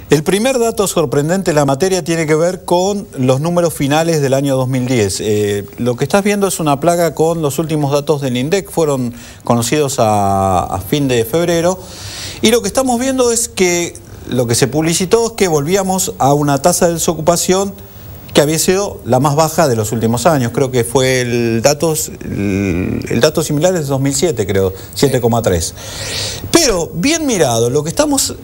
El primer dato sorprendente de la materia tiene que ver con los números finales del año 2010. Lo que estás viendo es una placa con los últimos datos del INDEC, fueron conocidos a fin de febrero, y lo que estamos viendo es que lo que se publicitó es que volvíamos a una tasa de desocupación que había sido la más baja de los últimos años. Creo que fue el dato similar es 2007, creo, 7,3. Pero, bien mirado, lo que estamos,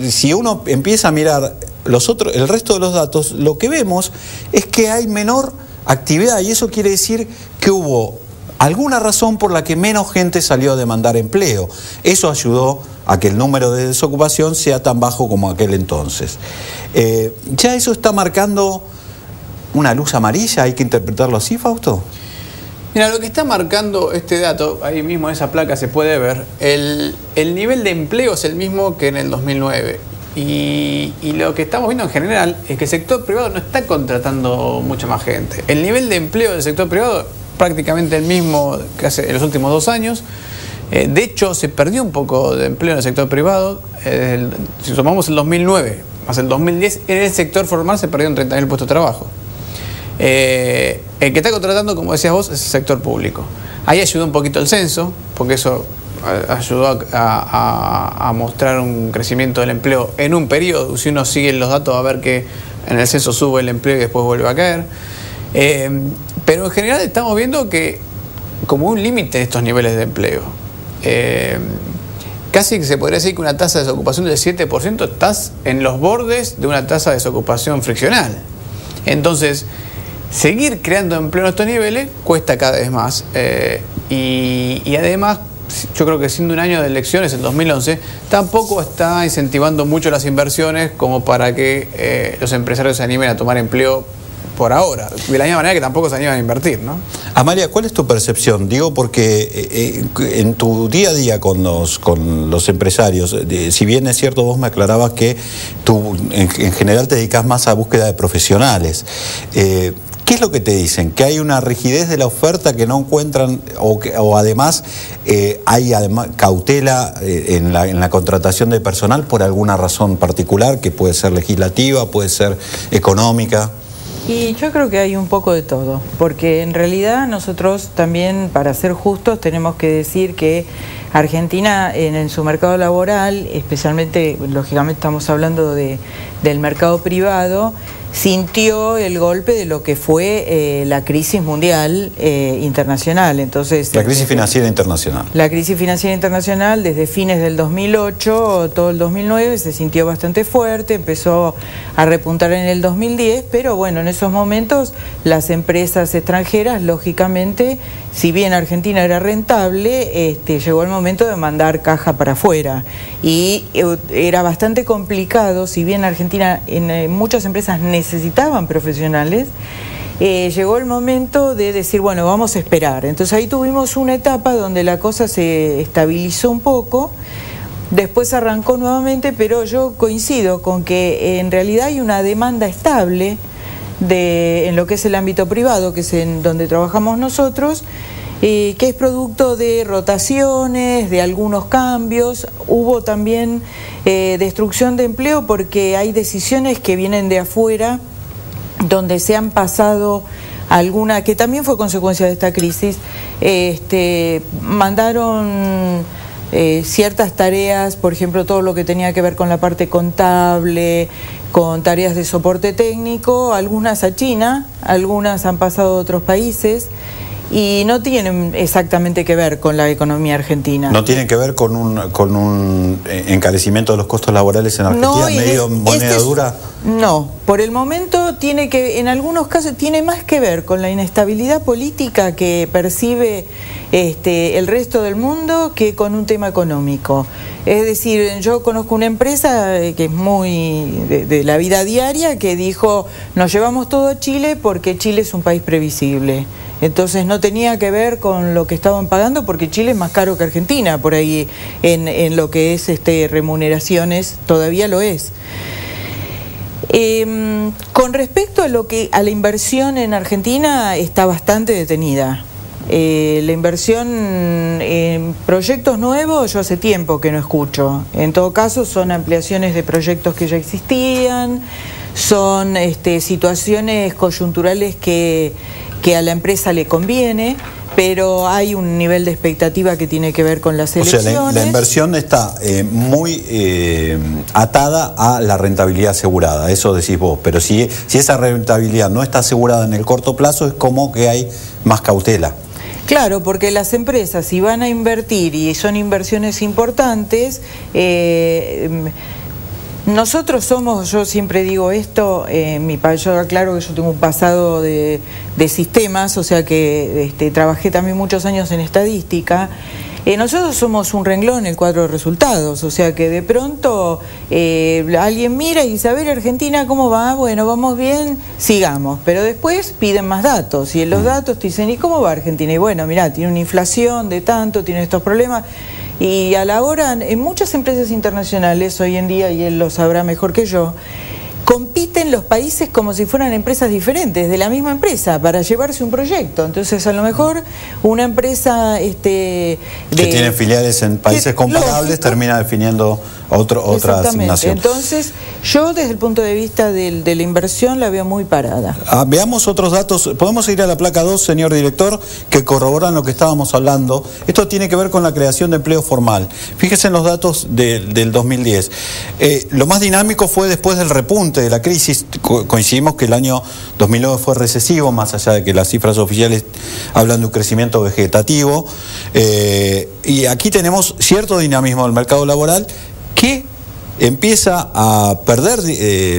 si uno empieza a mirar el resto de los datos, lo que vemos es que hay menor actividad, y eso quiere decir que hubo alguna razón por la que menos gente salió a demandar empleo. Eso ayudó a que el número de desocupación sea tan bajo como aquel entonces. Ya eso está marcando una luz amarilla, ¿hay que interpretarlo así, Fausto? Mira, lo que está marcando este dato, ahí mismo en esa placa se puede ver, el nivel de empleo es el mismo que en el 2009. Y lo que estamos viendo en general es que el sector privado no está contratando mucha más gente. El nivel de empleo del sector privado prácticamente el mismo que hace en los últimos 2 años. De hecho, se perdió un poco de empleo en el sector privado. Si tomamos el 2009 más el 2010, en el sector formal se perdieron 30.000 puestos de trabajo. El que está contratando, como decías vos, es el sector público. Ahí ayudó un poquito el censo, porque eso ayudó a mostrar un crecimiento del empleo en un periodo. Si uno sigue los datos, va a ver que en el censo sube el empleo y después vuelve a caer. Pero en general estamos viendo que como un límite de estos niveles de empleo. Casi que se podría decir que una tasa de desocupación del 7% estás en los bordes de una tasa de desocupación friccional. Entonces, seguir creando empleo en estos niveles cuesta cada vez más. Y además, yo creo que siendo un año de elecciones, el 2011, tampoco está incentivando mucho las inversiones como para que los empresarios se animen a tomar empleo por ahora, de la misma manera que tampoco se animan a invertir, ¿no? Amalia, ¿cuál es tu percepción? Digo porque en tu día a día con los empresarios, si bien es cierto, vos me aclarabas que tú en general te dedicas más a búsqueda de profesionales. ¿Qué es lo que te dicen? ¿Que hay una rigidez de la oferta que no encuentran o además hay cautela en la contratación de personal por alguna razón particular que puede ser legislativa, puede ser económica? Y yo creo que hay un poco de todo, porque en realidad nosotros también, para ser justos, tenemos que decir que Argentina en su mercado laboral, especialmente, lógicamente estamos hablando del mercado privado, sintió el golpe de lo que fue la crisis mundial internacional. Entonces, la crisis financiera internacional. La crisis financiera internacional desde fines del 2008, todo el 2009 se sintió bastante fuerte, empezó a repuntar en el 2010, pero bueno, en esos momentos las empresas extranjeras, lógicamente, si bien Argentina era rentable, llegó el momento de mandar caja para afuera. Y era bastante complicado, si bien Argentina en muchas empresas necesitaban profesionales, llegó el momento de decir, bueno, vamos a esperar. Entonces ahí tuvimos una etapa donde la cosa se estabilizó un poco, después arrancó nuevamente, pero yo coincido con que en realidad hay una demanda estable en lo que es el ámbito privado, que es en donde trabajamos nosotros, que es producto de rotaciones, de algunos cambios. Hubo también destrucción de empleo porque hay decisiones que vienen de afuera, donde se han pasado alguna, que también fue consecuencia de esta crisis, mandaron ciertas tareas, por ejemplo, todo lo que tenía que ver con la parte contable, con tareas de soporte técnico, algunas a China, algunas han pasado a otros países, y no tienen exactamente que ver con la economía argentina. ¿No tienen que ver con un encarecimiento de los costos laborales en Argentina, no, medio moneda dura? No, por el momento tiene que, en algunos casos, tiene más que ver con la inestabilidad política que percibe el resto del mundo que con un tema económico. Es decir, yo conozco una empresa que es muy de la vida diaria que dijo, nos llevamos todo a Chile porque Chile es un país previsible. Entonces no tenía que ver con lo que estaban pagando, porque Chile es más caro que Argentina, por ahí en lo que es remuneraciones, todavía lo es. Con respecto a la inversión en Argentina, está bastante detenida. La inversión en proyectos nuevos yo hace tiempo que no escucho. En todo caso son ampliaciones de proyectos que ya existían, son situaciones coyunturales que a la empresa le conviene, pero hay un nivel de expectativa que tiene que ver con las elecciones. O sea, la inversión está muy atada a la rentabilidad asegurada, eso decís vos, pero si esa rentabilidad no está asegurada en el corto plazo, es como que hay más cautela. Claro, porque las empresas, si van a invertir y son inversiones importantes, nosotros somos, yo siempre digo esto, yo aclaro que yo tengo un pasado de sistemas, o sea que trabajé también muchos años en estadística. Nosotros somos un renglón en el cuadro de resultados, o sea que de pronto alguien mira y dice, a ver, Argentina, ¿cómo va? Bueno, vamos bien, sigamos. Pero después piden más datos, y en los datos te dicen, ¿y cómo va Argentina? Y bueno, mirá, tiene una inflación de tanto, tiene estos problemas. Y a la hora, en muchas empresas internacionales hoy en día, y él lo sabrá mejor que yo, compiten los países como si fueran empresas diferentes, de la misma empresa, para llevarse un proyecto. Entonces, a lo mejor, una empresa que tiene filiales en países comparables termina definiendo otra asignación. Entonces, yo desde el punto de vista de la inversión la veo muy parada. Veamos otros datos. Podemos ir a la placa 2, señor director, que corroboran lo que estábamos hablando. Esto tiene que ver con la creación de empleo formal. Fíjese en los datos del 2010. Lo más dinámico fue después del repunte de la crisis. Coincidimos que el año 2009 fue recesivo, más allá de que las cifras oficiales hablan de un crecimiento vegetativo. Y aquí tenemos cierto dinamismo del mercado laboral que empieza a perder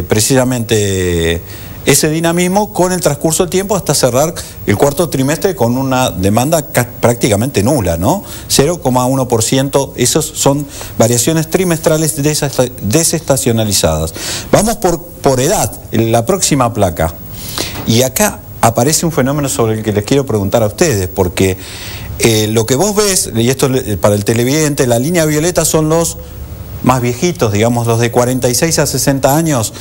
precisamente ese dinamismo con el transcurso del tiempo hasta cerrar el cuarto trimestre con una demanda prácticamente nula, ¿no? 0,1%, esos son variaciones trimestrales desestacionalizadas. Vamos por edad, en la próxima placa. Y acá aparece un fenómeno sobre el que les quiero preguntar a ustedes, porque lo que vos ves, y esto para el televidente, la línea violeta son los más viejitos, digamos los de 46 a 60 años,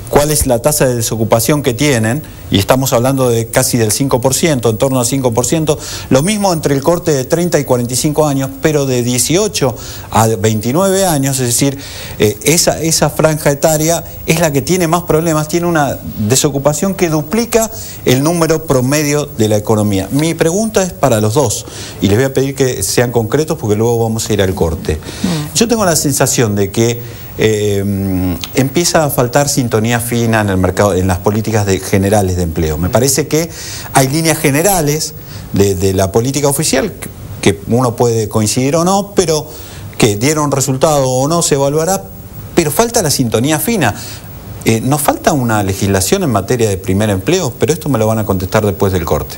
cuál es la tasa de desocupación que tienen, y estamos hablando de casi del 5%, en torno al 5%, lo mismo entre el corte de 30 y 45 años, pero de 18 a 29 años, es decir, esa franja etaria es la que tiene más problemas, tiene una desocupación que duplica el número promedio de la economía. Mi pregunta es para los dos, y les voy a pedir que sean concretos porque luego vamos a ir al corte. Yo tengo la sensación de que empieza a faltar sintonía fina en el mercado, en las políticas generales de empleo. Me parece que hay líneas generales de la política oficial que uno puede coincidir o no, pero que dieron resultado o no se evaluará, pero falta la sintonía fina. Nos falta una legislación en materia de primer empleo, pero esto me lo van a contestar después del corte.